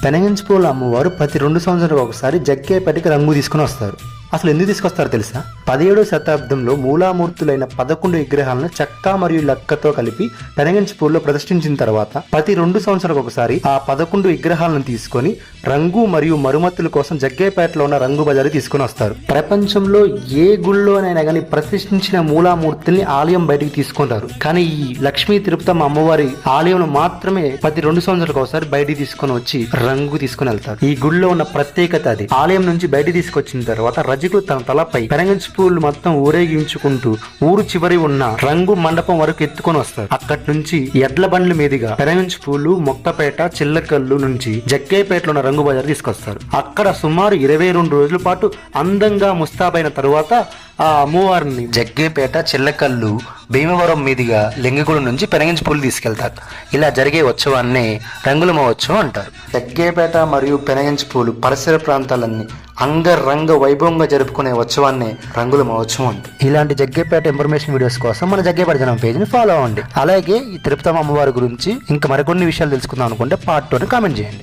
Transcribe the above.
పెనగంచిప్రోలు అమ్మవారు ప్రతి 2 సంవత్సరాలకు ఒకసారి జగ్గయ్యపేటకి రంగు తీసుకుని వస్తారు. అసలు ఎందుకు తీసుకొస్తారో తెలుసా? 17వ శతాబ్దంలో మూలామూర్తులైన 11 విగ్రహాలను చెక్క మరియు లక్కతో కలిపి పెనగంచిప్రోలులో ప్రతిష్ఠించిన తర్వాత ప్రతి 2 సంవత్సరాలకు ఒకసారి ఆ 11 విగ్రహాలను తీసుకొని రంగు మరియు మరుమత్తుల కోసం జగ్గయ్యపేటలో ఉన్న రంగు బజారు తీసుకుని వస్తారు. ప్రపంచంలో ఏ గుళ్ళోనైనా కానీ ప్రతిష్ఠించిన మూలామూర్తుల్ని ఆలయం బయటికి తీసుకుంటారు, కానీ ఈ లక్ష్మీ తిరుపతమ్మ అమ్మవారి ఆలయం మాత్రమే ప్రతి 2 సంవత్సరాలకు ఒకసారి బయటికి తీసుకొని వచ్చి రంగు తీసుకుని వెళ్తారు. ఈ గుళ్ళో ఉన్న ప్రత్యేకత అది. ఆలయం నుంచి బయటికి తీసుకొచ్చిన తర్వాత రజకులు తన తలపై పెనగంచిప్రోలు మొత్తం ఊరేగించుకుంటూ ఊరు చివరి ఉన్న రంగు మండపం వరకు ఎత్తుకొని వస్తారు. అక్కడి నుంచి ఎడ్ల బండ్ల మీదుగా పెనగంచిప్రోలు, మొక్కపేట, చిల్లకల్లు నుంచి జగ్గయ్యపేటలో ఉన్న రంగు బజార్ తీసుకొస్తారు. అక్కడ సుమారు 22 రోజుల పాటు అందంగా ముస్తాబైన తరువాత ఆ అమ్మవారిని జగ్గయ్యపేట, చిల్లకల్లు, భీమవరం మీదుగా లింగగూడెం నుంచి పెనగంచిప్రోలు తీసుకెళ్తారు. ఇలా జరిగే ఉత్సవాన్ని రంగుల మహోత్సవం అంటారు. జగ్గయ్యపేట మరియు పెనగంచిప్రోలు పరిసర ప్రాంతాలన్నీ అంగరంగ వైభవంగా జరుపుకునే ఉత్సవాన్ని రంగుల మహోత్సవం అంటారు. ఇలాంటి జగ్గయ్యపేట ఇన్ఫర్మేషన్ వీడియోస్ కోసం మన జగ్గయ్యపేట జనం పేజ్ని ఫాలో అవ్వండి. అలాగే ఈ తిరుపతమ్మ అమ్మవారి గురించి ఇంకా మరికొన్ని విషయాలు తెలుసుకుందాం అనుకుంటే పార్ట్ 2 కామెంట్ చేయండి.